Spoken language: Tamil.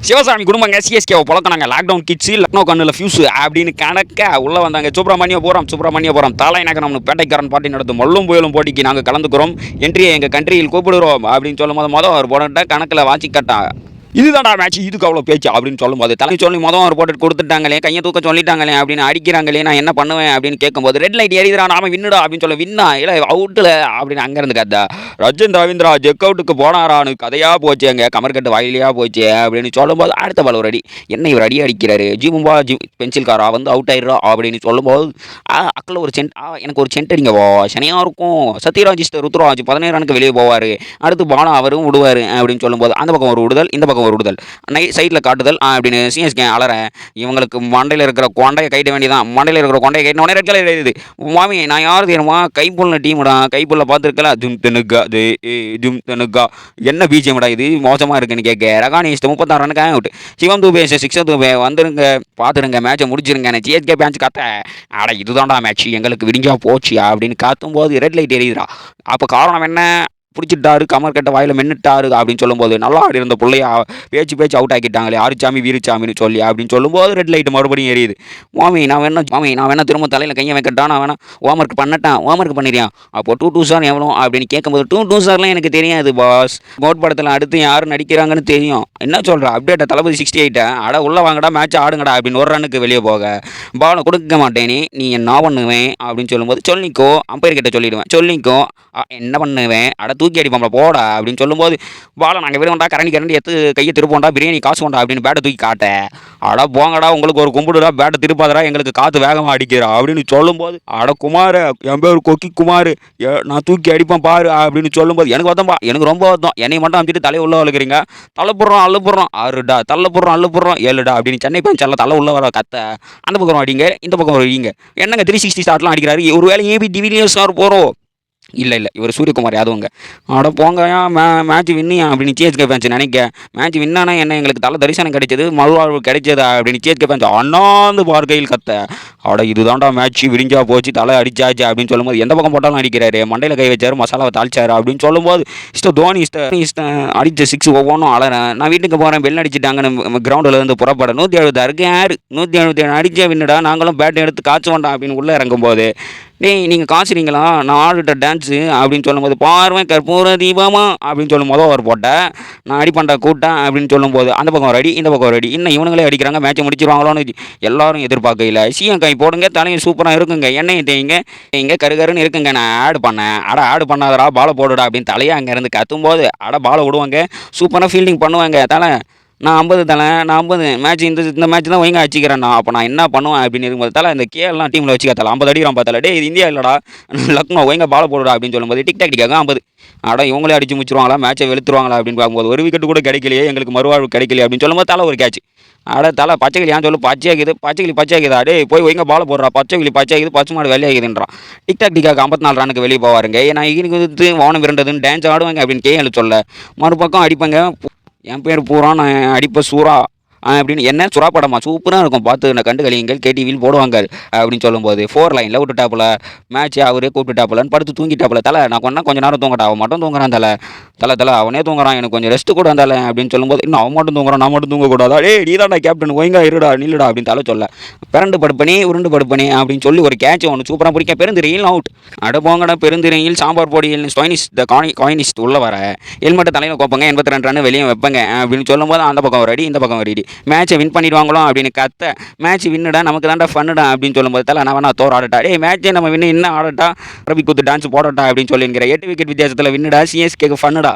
சிவசாமி குடும்பங்க சிஎஸ்கேவை பழக்கினாங்க. லாக்டவுன் கிட்ஸு லக்னோ கண்ணில் ஃபியூஸு அப்படின்னு கணக்க உள்ளே வந்தாங்க. சுப்பிரமணியபுரம் தாலை நகரம் பேட்டைக்காரன் பாட்டி நடத்தும் மல்லும் புயலும் போட்டிக்கு நாங்கள் கலந்துக்கிறோம். என்ட்ரியை எங்கள் கண்ட்ரியில் கூப்பிடுறோம் அப்படின்னு சொல்லும் போது அவர் போட்ட கணக்கில் வாசி கட்டா இதுதான்டா மேட்ச், இதுக்கு அவ்வளோ பேச்சு அப்படின்னு சொல்லும்போது தலை சொல்லி ஒரு போட்டு கொடுத்துட்டாங்களே, கையை தூக்க சொல்லிட்டாங்களே அப்படின்னு அடிக்கிறாங்களே, நான் என்ன பண்ணுவேன் அப்படின்னு கேட்கும்போது ரெட் லைட் எரியுதுடா நாம வின்னுடா அப்படின்னு சொல்ல வின்னா இல்லை அவுட்டில் அப்படின்னு அங்கேருந்து கத்தா ரஜன் ரவீந்திரா ஜெக் அவுட்டுக்கு போனாரான்னு கதையாக போச்சு, அங்கே கமர்கட்டு வாயிலையாக போச்சு அப்படின்னு சொல்லும்போது அடுத்த பால் ஒரு அடி என்ன இவர் அடி அடிக்கிறாரு ஜிமும்பா பென்சில் காரா வந்து அவுட் ஆயிடுறா அப்படின்னு சொல்லும்போது அக்கில் ஒரு எனக்கு ஒரு சென்ட் அடிங்கவோ சனியாக இருக்கும். சத்யராஜ் ருத்ராஜ் 17 ரனுக்கு வெளியே போவார். அடுத்து பாலம் அவரும் விடுவார் அப்படின்னு சொல்லும்போது அந்த பக்கம் ஒரு விடுதல் இந்த பக்கம் ஒரு விடுதல் சைட்டில் காட்டுதல் அப்படின்னு சிஎஸ்கே அலற இவங்களுக்கு மண்டையில் இருக்கிற கொண்டையை கைட்ட வேண்டியதான். மண்டையில் இருக்கிற கொண்டையை கைட்டினோடனே ரெட் கலர் எழுது மாமி நான் யார் தெரியுமா கைப்புள்ள டீமுடா கைப்புள்ள பார்த்துருக்கல ஜும் தனுக்கா என்ன பிஜிஎம்டா இது மோசமாக இருக்குன்னு கேட்க ரகானி 36 ரனுக்கு அவுட். சிவம் தூபே 6 தூபே வந்துருங்க பார்த்துருங்க மேட்சை முடிச்சிருங்க. சிஎஸ்கே பேட்ச் காத்த ஆடா இதுதான்டா மேட்ச் எங்களுக்கு விடிஞ்சா போச்சு அப்படின்னு காத்தும் போது ரெட் லைட் எரியுதுடா. அப்போ காரணம் என்ன பிடிச்சிட்டாரு கமர் கட்ட வாயில் மென்னுட்டாரு அப்படின்னு சொல்லும்போது நல்லா ஆடி இருந்த பிள்ளையா பேச்சு அவுட் ஆக்கிட்டாங்களே ஆறுச்சாமி வீருச்சாமின்னு சொல்லி அப்படின்னு சொல்லும்போது ரெட் லைட் மறுபடியும் எரியுது. மாமி நான் வேணா திரும்ப தலையில் கையை வைக்கட்டா நான் வேணா ஹோம்ஒர்க் பண்ணிடுறேன். அப்போ 2 சார் எவ்வளோ அப்படின்னு கேட்கும்போது 2 சார்லாம் எனக்கு தெரியாது பாஸ். மோட் படத்தில் அடுத்து யாரும் நடிக்கிறாங்கன்னு தெரியும். என்ன சொல்கிற அப்டேட்டை தளபதி 68 அட உள்ள வாங்கடா மேட்ச் ஆடுங்கடா அப்படின்னு ஒரு ரனுக்கு வெளியே போக பாலை கொடுக்க மாட்டேனே நீ என்ன பண்ணுவேன் அப்படின்னு சொல்லும்போது சொல்லிக்கோ அம்பையர் கிட்ட சொல்லிடுவேன் சொல்லிக்கோ என்ன பண்ணுவேன் அட தூக்கி அடிப்போம்ல போடா அப்படின்னு சொல்லும்போது பாலை நாங்கள் விடுவோண்டா கரண்டி எடுத்து கையை திருப்போண்டா பிரியாணி காசு கொண்டா அப்படின்னு பேட்டை தூக்கி காட்ட அட போங்கடா உங்களுக்கு ஒரு கும்பிடுடா பேட்டை திருப்பாதடா எங்களுக்கு காற்று வேகமாக அடிக்கிறா அப்படின்னு சொல்லும்போது அட குமார் என் பேர் கொக்கி குமார் நான் தூக்கி அடிப்பேன் பாரு அப்படின்னு சொல்லும்போது எனக்கு வந்தம்பா எனக்கு ரொம்ப வந்தோம் என்னை மட்டும் அமைச்சிட்டு தலையை உள்ள வளர்க்குறீங்க தலைப்புடுறோம் அள்ளுப்புடுறோம் 6டா அள்ளுப்புடுறோம் 7டா அப்படின்னு சென்னை பஞ்செல்லாம் தலை உள்ள வர கத்த அந்த பக்கம் அடிங்க இந்த பக்கம் அடிங்க என்னங்க 360 ஷாட்லாம் அடிக்கிறாரு ஒரு வேலை ஏபி டிவிலியர்ஸ் சார் போகிறோம் இல்லை இவர் சூரியகுமார் யாதவங்க அட போங்கயா மேட்ச் வின்னியா அப்படின்னு சிஎஸ்கே ஃபேன்ஸ் நினைக்க மேட்ச் வின்னானா என்ன எங்களுக்கு தலை தரிசனம் கிடைச்சது மறுவாழ்வு கிடைச்சதா அப்படின்னு சிஎஸ்கே ஃபேன்ஸ் அண்ணாந்து பார்க்கையில் கத்த அட இதுதான்டா மேட்ச் விரிஞ்சா போச்சு தலை அடிச்சாச்சு அப்படின்னு சொல்லும்போது எந்த பக்கம் போட்டாலும் அடிக்கிறாரு மண்டையில் கை வச்சாரு மசாலாவை தாளிச்சாரு அப்படின்னு சொல்லும்போது தோனி அடிச்ச 6 ஒவ்வொன்றும் அலறேன் நான் வீட்டுக்கு போகிறேன் பெல் அடிச்சுட்டாங்கன்னு கிரவுண்டில் இருந்து புறப்பட 176 யார் 177 அடிச்சே வின்னுடா நாங்களும் பேட்டை எடுத்து காய்ச்ச வேண்டாம் அப்படின்னு உள்ளே இறங்கும்போது டேய் நீங்கள் காசுறீங்களா நான் ஆடுகிட்ட டான்ஸு அப்படின்னு சொல்லும்போது பார்வை கற்பூர தீபமா அப்படின்னு சொல்லும் ஒரு போட்டேன் நான் அடி பண்ணுற கூட்டேன் அப்படின்னு சொல்லும்போது அந்த பக்கம் ஒரு அடி இந்த பக்கம் ஒரு அடி இன்னும் இவங்களே அடிக்கிறாங்க மேட்சை முடிச்சிருவாங்களோன்னு எல்லாரும் எதிர்பார்க்கையில் சிஎம் கை போடுங்க தலையும் சூப்பராக இருக்குங்க எண்ணெய் தேய்ங்க இங்கே கருகருன்னு இருக்குங்க நான் ஆடு பண்ணேன் ஆடு பண்ணாதடா பாலை போடுடா அப்படின்னு தலையை அங்கேருந்து கத்தும்போது பாலை விடுவாங்க சூப்பராக ஃபீல்டிங் பண்ணுவாங்க தலை நான் 50 தலை நான் 50 மேட்ச் இந்த மேட்ச் தான் ஒழுங்காக வச்சுக்கிறேன் அப்போ நான் என்ன பண்ணுவேன் அப்படின்னு இருக்கும்போது தலை இந்த கேஎல்லாம் டீமில் வச்சுக்கத்தல 50 அடிக்கிறான் பார்த்தால டே இது இந்தியா இல்லைடா லக்னோ ஒழுங்காக பாலை போடுடா அப்படின்னு சொல்லும்போது டிக்டாக் அடிக்காங்க 50 இவங்களே அடிச்சு முடிச்சிருவாங்களா மேட்சை வெளுத்துருவாங்களா அப்படின்னு பார்க்கும்போது ஒரு விக்கெட்டு கூட கிடைக்கலையே எங்களுக்கு மறுவாழ்வு கிடைக்கலையே அப்படின்னு சொல்லும்போது தலை ஒரு கேட்ச் தலை பச்சைக்கிளி ஏன் சொல்லு பச்சைக்கிளி டே போய் ஒழுங்காக பாலை போடுறா பச்சைக்கிளி பச்சை மாடு வெளியாகுதுன்றான் டிக்டாக் 54 ரனுக்கு வெளியே போவாருங்க நான் இன்னைக்கு வந்து வானம் விரண்டதுன்னு டான்ஸ் ஆடுவாங்க அப்படின்னு கேஎல் சொல்ல மறுபக்கம் அடிப்பாங்க என் பேர் பூரா நான் அடிப்ப சூறா அப்படின்னு என்ன சுறா படமா சூப்பராக இருக்கும் பார்த்து நான் கண்டு கழியுங்கள் கேடிவியில் போடுவாங்க அப்படின்னு சொல்லும்போது 4 லைனில் விட்டுட்டாப்புல மேட்ச் அவரே கூப்பிட்டுட்டாப்புலன்னு படுத்து தூங்கிட்டாப்புல தலை நான் கொஞ்சம் நேரம் தூங்கட்டா அவன் மட்டும் தூங்குறான் தலை அவனே தூங்குறான் எனக்கு கொஞ்சம் ரெஸ்ட்டு கூட வந்தால அப்படின்னு சொல்லும்போது இன்னும் அவன் மட்டும் தூங்குறான் நான் மட்டும் தூங்கக்கூடாதா நீ தான்டா கேப்டன் ஒழுங்கா இருடா நில்லுடா அப்படின்னு தலை சொல்ல உருண்டு படுப்பனே அப்படின்னு சொல்லி ஒரு கேட்ச் ஒன்று சூப்பராக பிடிக்க பெருந்திரையில் அவுட் போங்கடா பெருந்திரையில் சாம்பார் பொடியில் காயினிஸ்ட் உள்ள வர ஹெல்மெட்டை தலையில் கோப்பங்க 82 ரன் வெளியே வைப்பங்க அப்படின்னு சொல்லும்போது அந்த பக்கம் ஒரு அடி இந்த பக்கம் ஒரு அடி மேட்சை வின் பண்ணிடுவாங்களோ அப்படின்னு கத்த மேட்ச் வின்னுடா நமக்கு தான்டா ஃபன்னுடா அப்படின்னு சொல்லும்போது தலை நான் வேணா ஆடட்டா மேட்சை நம்ம வின்னு இன்னும் ஆடட்டா ரவி குத்து டான்ஸ் போடட்டா அப்படின்னு சொல்லிங்கிற 8 விக்கெட் வித்தியாசத்தில் வின்னுடா சிஎஸ்கேக்கு ஃபன்னுடா.